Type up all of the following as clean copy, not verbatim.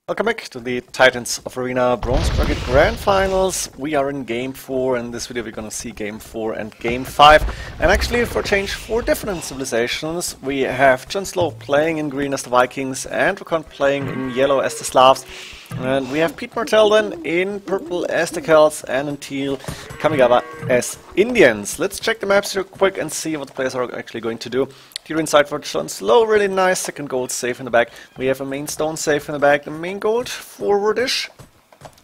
Welcome back to the Titans of Arina Bronze Bracket Grand Finals. We are in Game 4, and in this video we're gonna see Game 4 and Game 5. And actually, for a change, 4 different civilizations. We have JonSlow playing in green as the Vikings, and DraCoNT playing in yellow as the Slavs. And we have Martell then in purple as the Celts, and in teal Kamigawa as Indians. Let's check the maps real quick and see what the players are actually going to do. Here inside for JonSlow, really nice, second gold safe in the back. We have a main stone safe in the back, the main gold forwardish.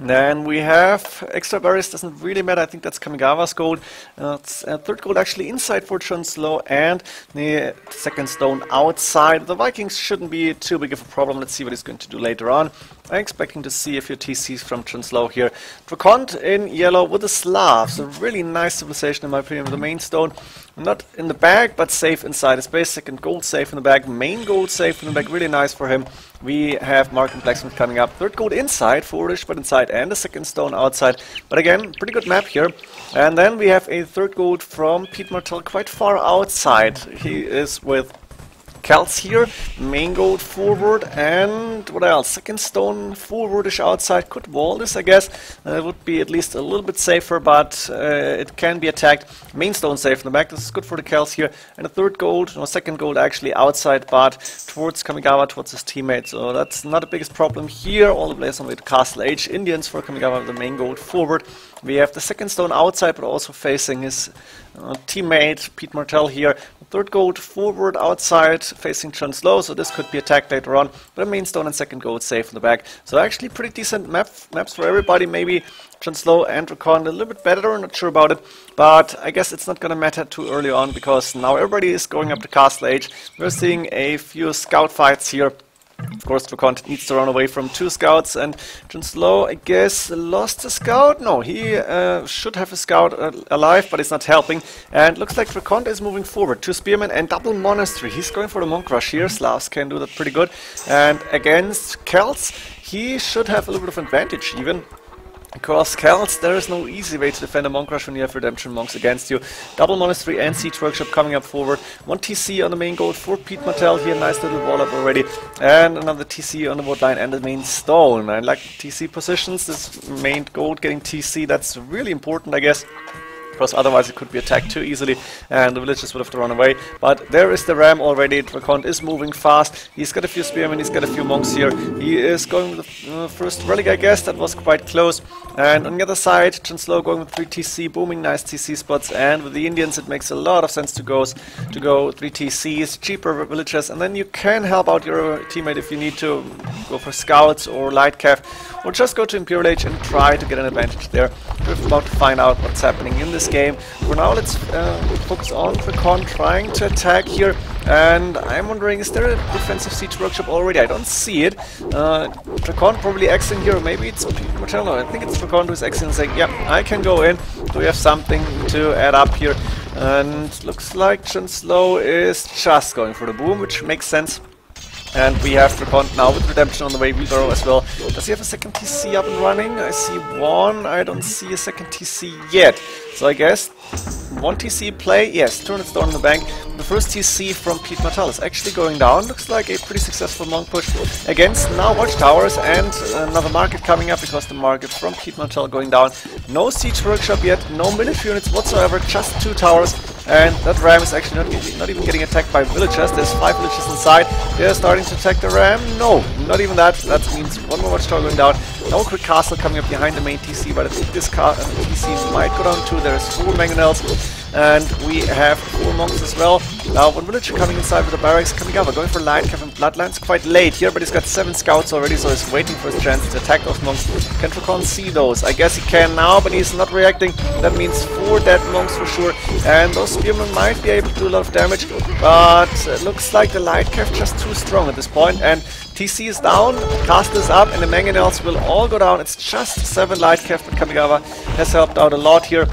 Then we have extra berries, doesn't really matter, I think that's Kamigawa's gold. It's third gold actually inside for JonSlow, and the second stone outside. The Vikings shouldn't be too big of a problem. Let's see what he's going to do later on. I'm expecting to see a few TCs from JonSlow here. DraCoNT in yellow with the Slavs, a really nice civilization in my opinion. The main stone not in the bag, but safe inside his base. Second gold safe in the bag, main gold safe in the bag, really nice for him. We have Mark and Blacksmith coming up. Third gold inside, forwardish but inside, and a second stone outside. But again, pretty good map here. And then we have a third gold from Martell quite far outside. He is with Celts here, main gold forward, and what else? Second stone forwardish outside. Could wall this, I guess. It would be at least a little bit safer, but it can be attacked. Main stone safe in the back. This is good for the Celts here. And a third gold, no, second gold actually outside, but towards Kamigawa, towards his teammate. So that's not the biggest problem here. All the players on the way to Castle Age. Indians for Kamigawa with the main gold forward. We have the second stone outside, but also facing his teammate Martell here. Third gold forward outside, facing JonSlow, so this could be attacked later on. But a main stone and second gold safe in the back. So actually pretty decent maps for everybody. Maybe JonSlow and DraCoNT a little bit better, not sure about it. But I guess it's not going to matter too early on, because now everybody is going up to Castle Age. We're seeing a few scout fights here. Of course, DraCoNT needs to run away from 2 scouts, and JonSlow, I guess, lost a scout? No, he should have a scout alive, but it's not helping. And looks like DraCoNT is moving forward. 2 spearmen and double monastery. He's going for the monk rush here. Slavs can do that pretty good. And against Celts, he should have a little bit of advantage even. Because Celts, there is no easy way to defend a monk rush when you have redemption monks against you. Double monastery and siege workshop coming up forward. 1 TC on the main gold for Martell here, nice little wall up already. And another TC on the wood line and the main stone. I like TC positions, this main gold getting TC, that's really important I guess. Because otherwise it could be attacked too easily and the villagers would have to run away. But there is the ram already. DraCoNT is moving fast. He's got a few spearmen, he's got a few monks here. He is going with the first relic, I guess. That was quite close. And on the other side, JonSlow going with 3 TC, booming nice TC spots. And with the Indians, it makes a lot of sense to go 3 TCs, cheaper villagers. And then you can help out your teammate if you need to go for scouts or light cav. Or just go to Imperial Age and try to get an advantage there. We're about to find out what's happening in this game. For now, let's focus on DraCoNT trying to attack here. And I'm wondering, is there a defensive siege workshop already? I don't see it. DraCoNT probably Xing here, maybe it's Martell. No, I think it's DraCoNT who's Xing and saying, yeah, I can go in. Do we have something to add up here? And looks like JonSlow is just going for the boom, which makes sense. And we have DraCoNT now with redemption on the way, wheelbarrow as well. Does he have a second TC up and running? I see 1, I don't see a second TC yet. So I guess 1 TC play, yes, 200 stone in the bank. The first TC from Martell is actually going down. Looks like a pretty successful monk push against now watchtowers and another market coming up because the market from Martell going down. No siege workshop yet, no military units whatsoever, just 2 towers. And that ram is actually not even getting attacked by villagers. There's 5 villagers inside. They're starting to attack the ram. No, not even that. That means 1 more watchtower going down. No quick castle coming up behind the main TC, but I think this TC might go down too. There's 4 mangonels. And we have 4 monks as well. Now, 1 villager coming inside with the barracks. Kamigawa going for light cav and bloodlines. Quite late here, but he's got 7 scouts already, so he's waiting for his chance to attack those monks. Can DraCoNT see those? I guess he can now, but he's not reacting. That means 4 dead monks for sure. And those spearmen might be able to do a lot of damage, but it looks like the light cav just too strong at this point. And TC is down, castle is up, and the mangonels will all go down. It's just 7 light cav, but Kamigawa has helped out a lot here.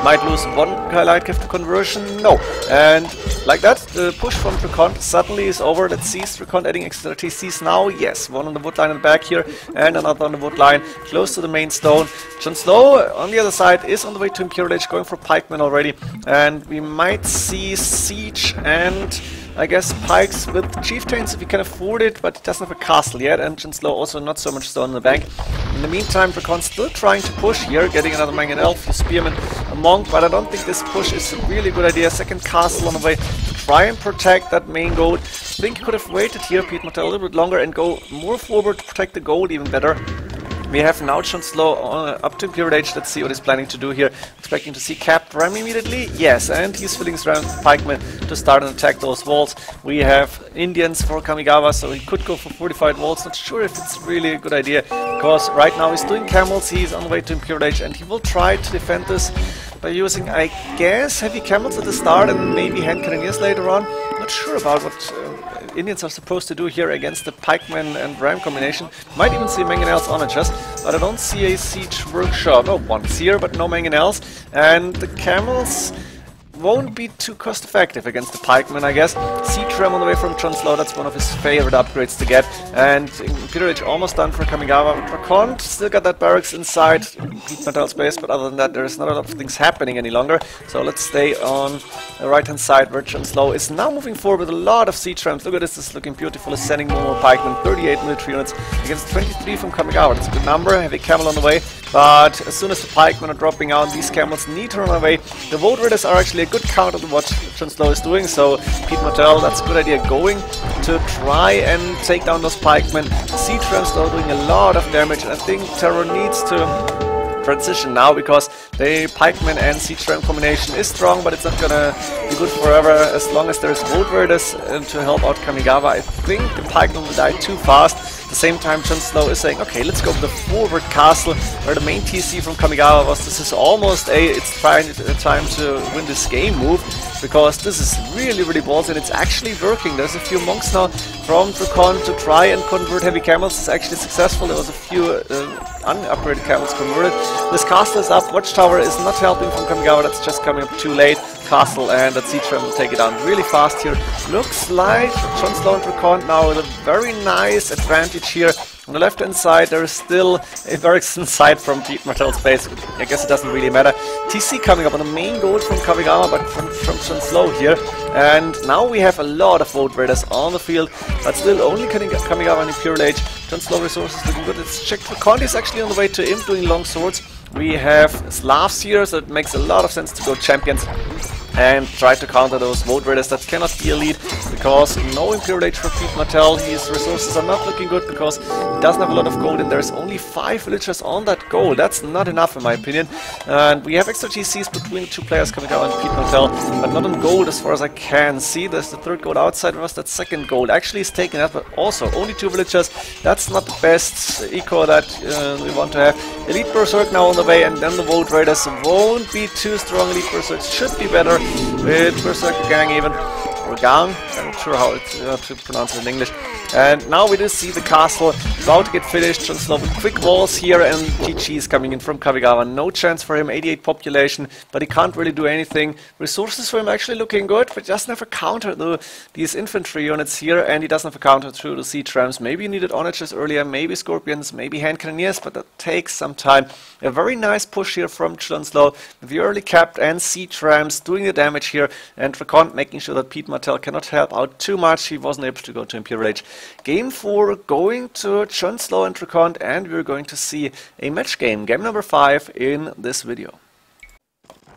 Might lose one light gift conversion. No. And like that, the push from DraCoNT suddenly is over. Let's see, is DraCoNT adding extra TCs now? Yes. One on the wood line in the back here, and another on the wood line, close to the main stone. JonSlow on the other side is on the way to Imperial Age, going for pikemen already. And we might see siege and I guess pikes with chieftains if he can afford it, but he doesn't have a castle yet, and JonSlow also not so much stone in the bank. In the meantime, DraCoNT still trying to push here, getting another Mangan Elf, a Spearman, a Monk, but I don't think this push is a really good idea. Second castle on the way to try and protect that main gold. I think he could have waited here, Pete Martell, a little bit longer and go more forward to protect the gold even better. We have now JonSlow up to Imperial Age. Let's see what he's planning to do here. Expecting to see capped ram immediately. Yes, and he's filling his round with pikemen to start and attack those walls. We have Indians for Kamigawa, so he could go for fortified walls. Not sure if it's really a good idea, because right now he's doing camels. He's on the way to Imperial Age, and he will try to defend this by using, I guess, heavy camels at the start and maybe hand cannoneers later on. Not sure about what Indians are supposed to do here against the pikeman and ram combination. Might even see mangonels on it just, but I don't see a siege workshop. Oh, one's here, but no mangonels. And the camels won't be too cost effective against the pikemen, I guess. Siege ram on the way from JonSlow, that's one of his favorite upgrades to get. And Imperial Age almost done for Kamigawa. DraCoNT still got that barracks inside Pete Martell's base, but other than that, there's not a lot of things happening any longer. So let's stay on the right hand side where JonSlow is now moving forward with a lot of siege rams. Look at this, this is looking beautiful. Is sending more pikemen, 38 military units against 23 from Kamigawa. That's a good number. Heavy camel on the way. But as soon as the pikemen are dropping out, these camels need to run away. The Void Raiders are actually a good counter to what JonSlow is doing, so Pete Martell, that's a good idea, going to try and take down those pikemen. Siege rams though doing a lot of damage, and I think Terror needs to transition now, because the pikeman and siege ram combination is strong, but it's not gonna be good forever as long as there's Void Raiders to help out Kamigawa. I think the pikeman will die too fast. At the same time, JonSlow is saying, okay, let's go for the forward castle where the main TC from Kamigawa was. This is almost it's time to win this game move, because this is really, really ballsy, and it's actually working. There's a few monks now from DraCoNT to try and convert heavy camels. It's actually successful. There was a few unupgraded camels converted. This castle is up. Watchtower is not helping from Kamigawa. That's just coming up too late. Castle and that siege ram will take it down really fast here. Looks like JonSlow and DraCoNT now with a very nice advantage here. On the left hand side there is still a barracks inside from Pete Martell's base. I guess it doesn't really matter. TC coming up on the main goal from Kamigawa, but from JonSlow here. And now we have a lot of Void Raiders on the field, but still only Kamigawa and Imperial Age. JonSlow resources looking good. Let's check. DraCoNT is actually on the way to Imp doing long swords. We have Slavs here, so it makes a lot of sense to go champions and try to counter those Void Raiders that cannot be elite, because no Imperial Age for Pete Martell. His resources are not looking good because he doesn't have a lot of gold, and there's only 5 villagers on that gold. That's not enough in my opinion. And we have extra TCs between the two players, Kamigawa and Pete Martell, but not on gold as far as I can see. There's the third gold outside of us, that second gold actually is taken out, but also only 2 villagers. That's not the best eco that we want to have. Elite Berserk now on the way, and then the Void Raiders won't be too strong. Elite Berserk should be better with Berserker Gang even, or Gang, I'm not sure how to pronounce it in English. And now we do see the castle about to get finished. JonSlow with quick walls here, and GG is coming in from Kamigawa. No chance for him, 88 population, but he can't really do anything. Resources for him actually looking good, but he doesn't have a counter to these infantry units here, and he doesn't have a counter to the siege rams. Maybe he needed onagers earlier, maybe scorpions, maybe hand cannoneers, but that takes some time. A very nice push here from JonSlow with the early capped and siege rams doing the damage here, and DraCoNT making sure that Pete Martell cannot help out too much. He wasn't able to go to Imperial Age. Game 4 going to JonSlow and DraCoNT, and we're going to see a match game, game number 5 in this video.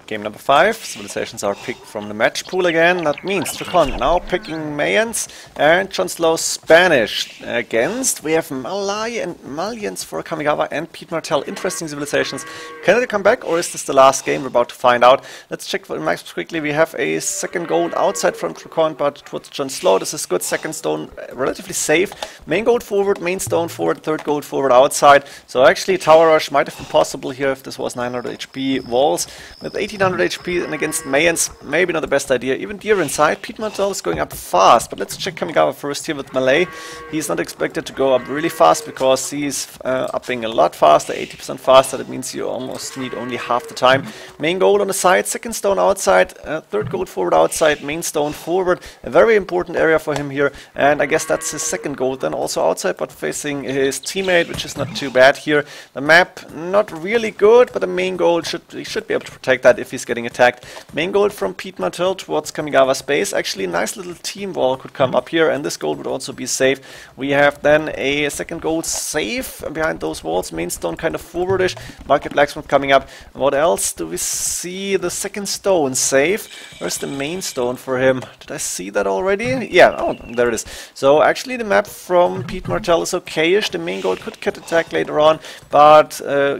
Game number 5, civilizations are picked from the match pool again. That means DraCoNT now picking Mayans and JonSlow Spanish. Against, we have Malay and Malians for Kamigawa and Pete Martell. Interesting civilizations. Can they come back, or is this the last game? We're about to find out. Let's check for the maps quickly. We have a second gold outside from DraCoNT, but towards JonSlow. This is good. Second stone relatively safe. Main gold forward, main stone forward, third gold forward outside. So actually Tower Rush might have been possible here if this was 900 HP walls. With 18 1800 HP, and against Mayans, maybe not the best idea. Even Deer inside. Pete Martell is going up fast, but let's check Kamigawa first here with Melee. He's not expected to go up really fast because he's upping a lot faster, 80% faster. That means you almost need only half the time. Main gold on the side, second stone outside, third gold forward outside, main stone forward. A very important area for him here, and I guess that's his second gold then also outside, but facing his teammate, which is not too bad here. The map not really good, but the main gold he should be able to protect that if he's getting attacked. Main gold from Pete Martell towards Kamigawa's base. Actually, a nice little team wall could come up here, and this gold would also be safe. We have then a second gold safe behind those walls. Main stone kind of forwardish. Market blacksmith coming up. What else do we see? The second stone safe. Where's the main stone for him? Did I see that already? Yeah, oh, there it is. So actually the map from Pete Martell is okay-ish. The main gold could get attacked later on, but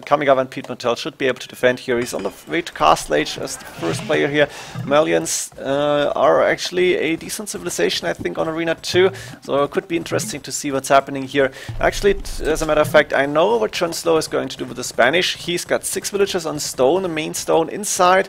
Kamigawa and Pete Martell should be able to defend here. He's on the way to Castle Age as the first player here. Malians are actually a decent civilization, I think, on Arena 2, so it could be interesting to see what's happening here. Actually, as a matter of fact, I know what JonSlow is going to do with the Spanish. He's got 6 villagers on stone, the main stone inside.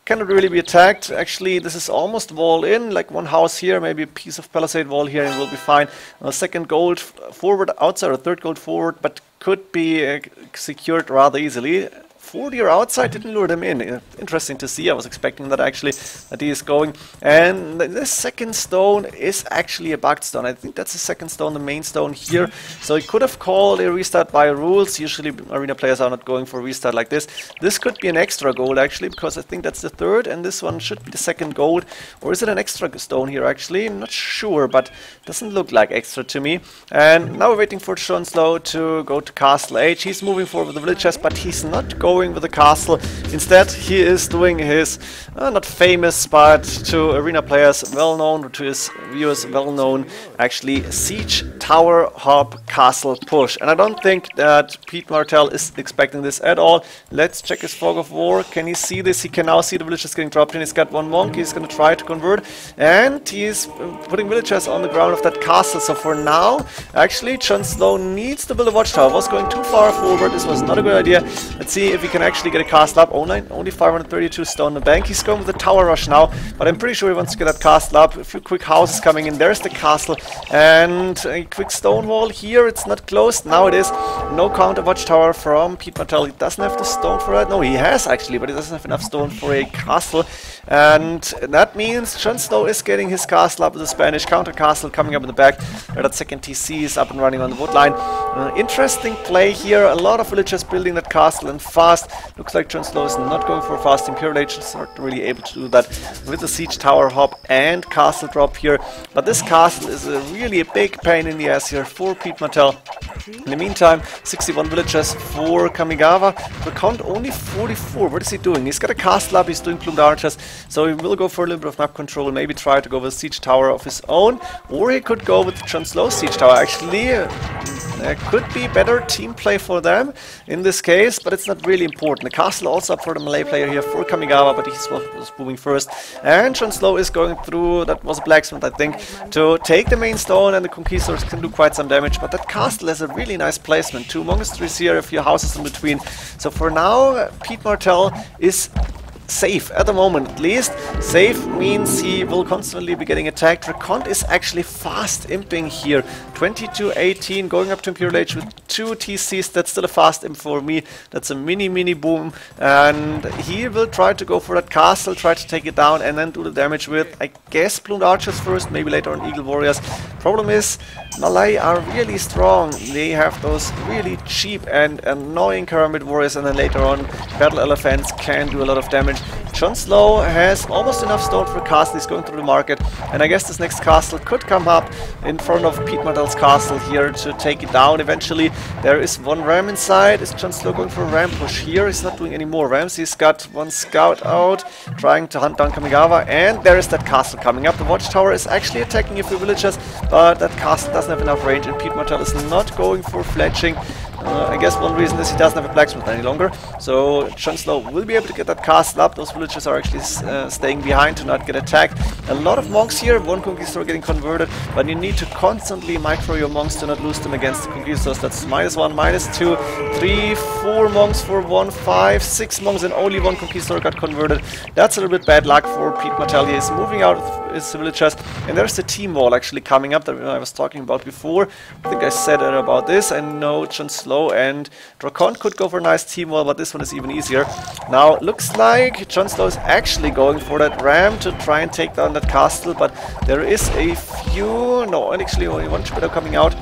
Cannot really be attacked. Actually, this is almost wall in, like one house here, maybe a piece of palisade wall here, and we'll be fine. Second gold forward outside, or third gold forward, but could be secured rather easily. 40 or outside didn't lure them in. Interesting to see. I was expecting that actually, that he is going. And this second stone is actually a bugged stone. I think that's the second stone, the main stone here. So he could have called a restart by rules. Usually arena players are not going for a restart like this. This could be an extra gold actually, because I think that's the third, and this one should be the second gold. Or is it an extra stone here actually? I'm not sure, but doesn't look like extra to me. And now we're waiting for JonSlow to go to Castle Age. He's moving forward with the villagers, but he's not going with the castle. Instead, he is doing his, not famous, but to arena players well-known, to his viewers well-known, actually, Siege Tower Hop Castle Push. And I don't think that Pete Martell is expecting this at all. Let's check his Fog of War. Can he see this? He can now see the villagers getting dropped in. He's got one monk. He's going to try to convert. And he's putting villagers on the ground of that castle. So for now, actually, JonSlow needs to build a watchtower. Was going too far forward. This was not a good idea. Let's see if he can actually get a castle up. Only 532 stone in the bank. He's going with the tower rush now, but I'm pretty sure he wants to get that castle up. A few quick houses coming in. There's the castle, and a quick stone wall here. It's not closed. Now it is. No counter watchtower from Pete Martell. He doesn't have the stone for that. No, he has actually, but he doesn't have enough stone for a castle. And that means JonSlow is getting his castle up with the Spanish counter castle coming up in the back. That second TC is up and running on the wood line. Interesting play here. A lot of villagers building that castle and fast. Looks like JonSlow is not going for a fast Imperial Age. He's not really able to do that with the Siege Tower Hop and castle drop here. But this castle is really a big pain in the ass here for Pete Martell. In the meantime, 61 villagers for Kamigawa. DraCoNT only 44. What is he doing? He's got a castle up. He's doing plumed archers. So he will go for a little bit of map control. Maybe try to go with a siege tower of his own. Or he could go with JonSlow siege tower. Actually, there could be better team play for them in this case, but it's not really important. The castle also up for the Malay player here for Kamigawa, but he was moving first. And JonSlow is going through, that was a blacksmith I think, to take the main stone, and the Conquerors can do quite some damage. But that castle has a really nice placement. 2 monasteries here, a few houses in between. So for now, Pete Martell is safe, at the moment at least. Safe means he will constantly be getting attacked. DraCoNT is actually fast imping here. 22-18, going up to Imperial Age with 2 TCs. That's still a fast imp for me. That's a mini boom. And he will try to go for that castle, try to take it down, and then do the damage with, I guess, plumed archers first, maybe later on eagle warriors. Problem is, Malay are really strong. They have those really cheap and annoying Pyramid warriors, and then later on battle elephants can do a lot of damage. JonSlow has almost enough stone for a castle. He's going through the market, and I guess this next castle could come up in front of Pete Martell's castle here to take it down eventually. There is one ram inside. Is JonSlow going for a ram push here? He's not doing any more rams. He's got one scout out trying to hunt down Kamigawa, and there is that castle coming up. The watchtower is actually attacking a few villagers, but that castle doesn't have enough range, and Pete Martell is not going for fletching. I guess one reason is he doesn't have a blacksmith any longer, so JonSlow will be able to get that castle up. Those villagers are actually staying behind to not get attacked. A lot of monks here, one conquistador getting converted, but you need to constantly micro your monks to not lose them against the conquistadors. That's -1, -2, 3, 4 monks for 1, 5, 6 monks, and only one conquistador got converted. That's a little bit bad luck for Pete Martell. He is moving out of his villagers, and there's the team wall actually coming up that I was talking about before. I think I said about this. I know JonSlow and DraCoNT could go for a nice team wall, but this one is even easier. Now, looks like JonSlow is actually going for that ram to try and take down that castle, but there is a few... No, actually only one torpedo coming out.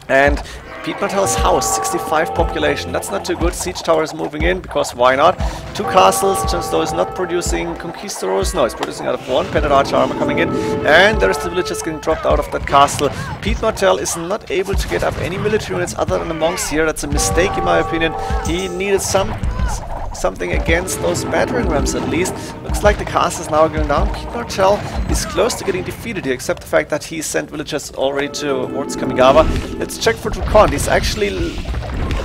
And Pete Martell's house, 65 population. That's not too good. Siege tower is moving in, because why not? 2 castles. JonSlow is not producing conquistadors. No, he's producing out of 1. Painted archer armor coming in. And there's the villagers getting dropped out of that castle. Pete Martell is not able to get up any military units other than the monks here. That's a mistake in my opinion. He needed something against those battering rams at least. Looks like the castle is now going down. Pete Martell is close to getting defeated here, except the fact that he sent villagers already towards Kamigawa. Let's check for DraCoNT. He's actually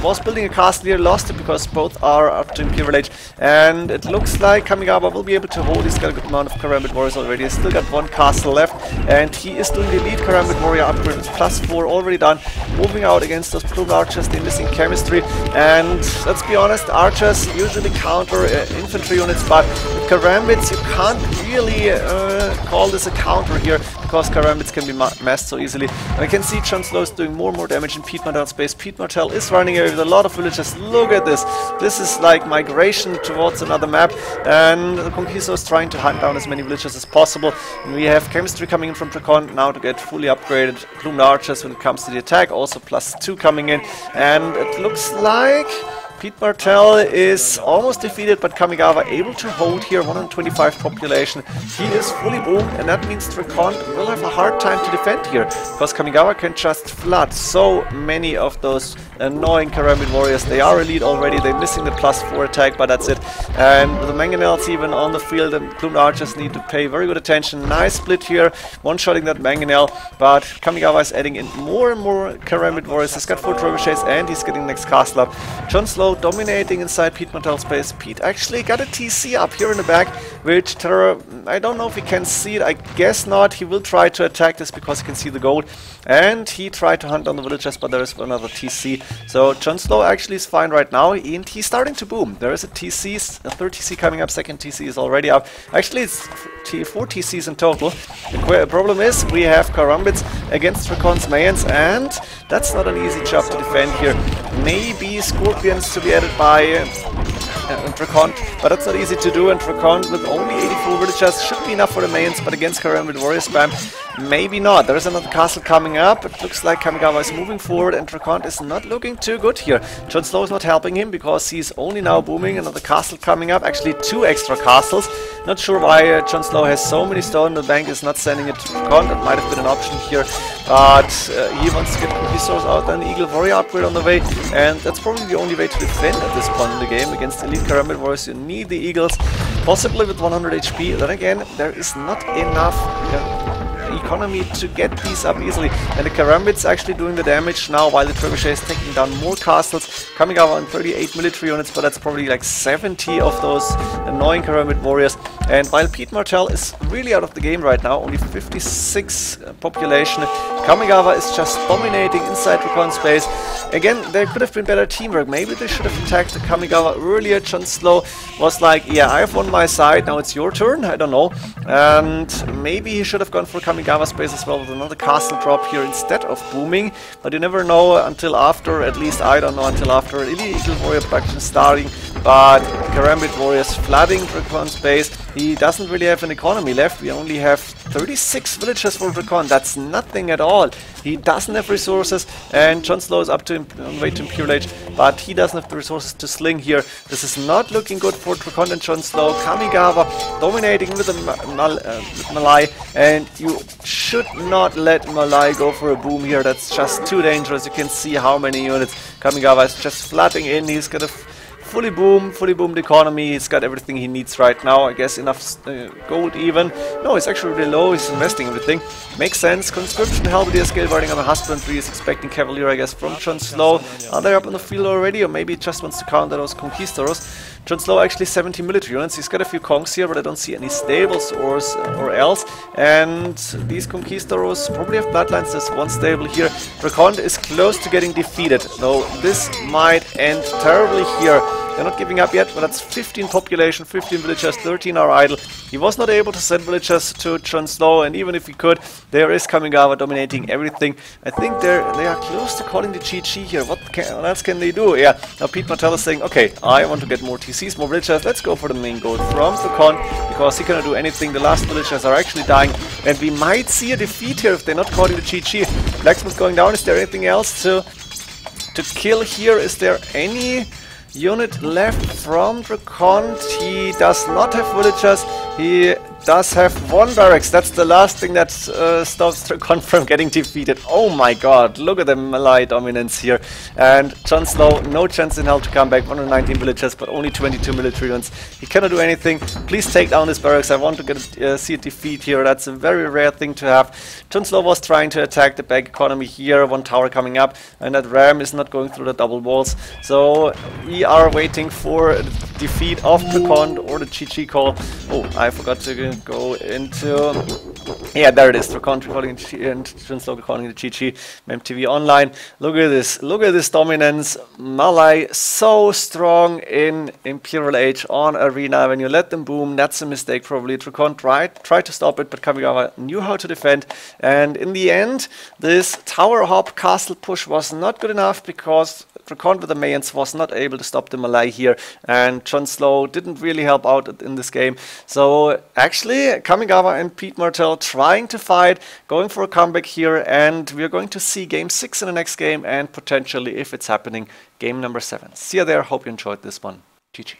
was building a castle here, lost it because both are up to Imperial Age, and it looks like Kamigawa will be able to hold. He's got a good amount of Karambit warriors already. He's still got 1 castle left, and he is doing the elite Karambit warrior upgrade with +4 already done, moving out against those plumed archers. They're missing chemistry, and let's be honest, archers usually counter infantry units, but with Karambits you can't really call this a counter here, because Karambits can be massed so easily. And I can see JonSlow is doing more and more damage in Pete Martell's base. Pete Martell is running away with a lot of villagers. Look at this. This is like migration towards another map, and the Conquistador is trying to hunt down as many villagers as possible. And we have chemistry coming in from DraCoNT now to get fully upgraded plumed archers when it comes to the attack. Also +2 coming in, and it looks like Pete Martell is almost defeated, but Kamigawa able to hold here, 125 population. He is fully boomed, and that means DraCoNT will have a hard time to defend here, because Kamigawa can just flood so many of those annoying Karambit warriors. They are elite already, they're missing the +4 attack, but that's it. And with the mangonels even on the field, and plumed archers need to pay very good attention. Nice split here, one-shotting that mangonel, but Kamigawa is adding in more and more Karambit warriors. He's got 4 trebuchets, and he's getting next castle up. JonSlow dominating inside Pete Martell's base. Pete actually got a TC up here in the back, which I don't know if he can see it. I guess not. He will try to attack this because he can see the gold. And he tried to hunt down the villagers, but there is another TC. So JonSlow actually is fine right now, and he's starting to boom. There is a TC, a 3rd TC coming up, 2nd TC is already up. Actually, it's 4 TCs in total. The problem is we have Karambits against DraCoNT's Mayans, and that's not an easy job to defend here. Maybe Scorpions to be added by DraCoNT, but that's not easy to do, and DraCoNT with only 84 villagers should be enough for the Mayans, but against Karambit warrior spam, maybe not. There is another castle coming up. It looks like Kamigawa is moving forward, and DraCoNT is not looking too good here. JonSlow is not helping him because he's only now booming. Another castle coming up, actually 2 extra castles. Not sure why JonSlow has so many stone. The bank is not sending it to DraCoNT. That might have been an option here, but he wants to get resources out. Then the Eagle Warrior upgrade on the way, and that's probably the only way to defend at this point in the game. Against elite Karambit warriors, you need the Eagles, possibly with 100 HP. Then again, there is not enough economy to get these up easily, and the Karambit's actually doing the damage now while the trebuchet is taking down more castles. Kamigawa on 38 military units, but that's probably like 70 of those annoying Karambit warriors. And while Pete Martell is really out of the game right now, only 56 population, Kamigawa is just dominating inside DraCoNT's space. Again, there could have been better teamwork. Maybe they should have attacked the Kamigawa earlier. JonSlow was like, yeah, I have won my side, now it's your turn. I don't know. And maybe he should have gone for Kamigawa space as well with another castle drop here instead of booming. But you never know until after, at least I don't know until after Eagle Warrior production starting. But Karambit warriors flooding DraCoNT's base. He doesn't really have an economy left. We only have 36 villagers for DraCoNT. That's nothing at all. He doesn't have resources, and JonSlow is up to on the way to Imperial Age, but he doesn't have the resources to sling here. This is not looking good for DraCoNT and JonSlow. Kamigawa dominating with the Malai, and you should not let Malai go for a boom here. That's just too dangerous. You can see how many units Kamigawa is just flooding in. He's got a fully boomed economy. He's got everything he needs right now. I guess enough gold even. No, it's actually really low. He's investing everything. Makes sense. Conscription, Halberdier, skill riding on the husbandry. Is expecting Cavalier, I guess, from JonSlow. Are they up in the field already? Or maybe he just wants to counter those Conquistadors. JonSlow actually 70 military units. He's got a few conks here, but I don't see any stables or else. And these Conquistadors probably have bloodlines. There's one stable here. DraCoNT is close to getting defeated. No, this might end terribly here. They're not giving up yet, but that's 15 population, 15 villagers, 13 are idle. He was not able to send villagers to JonSlow, and even if he could, there is Kamigawa dominating everything. I think they are close to calling the GG here. What else can they do? Yeah, now Pete Martell is saying, okay, I want to get more TCs, more villagers. Let's go for the main goal from DraCoNT, because he cannot do anything. The last villagers are actually dying, and we might see a defeat here if they're not calling the GG. Blacksmith going down. Is there anything else to kill here? Is there any unit left from DraCoNT? He does not have villagers. He does have one barracks. That's the last thing that stops DraCoNT from getting defeated. Oh my god, look at the Malay dominance here. And JonSlow, no chance in hell to come back. 119 villagers, but only 22 military units. He cannot do anything. Please take down this barracks. I want to see a defeat here. That's a very rare thing to have. JonSlow was trying to attack the back economy here. One tower coming up, and that ram is not going through the double walls. So we are waiting for the defeat of DraCoNT or the GG call. Oh, I forgot to go into... Yeah, there it is. DraCoNT recording and JonSlow recording the GG. MTV Online. Look at this. Look at this dominance. Malay so strong in Imperial Age on Arina. When you let them boom, that's a mistake probably. DraCoNT tried to stop it, but Kamigawa knew how to defend. And in the end, this tower hop castle push was not good enough because DraCoNT with the Mayans was not able to stop the Malay here, and JonSlow didn't really help out in this game. So actually Kamigawa and Pete Martell trying to fight, going for a comeback here, and we're going to see game 6 in the next game, and potentially, if it's happening, game number 7. See you there. Hope you enjoyed this one. GG.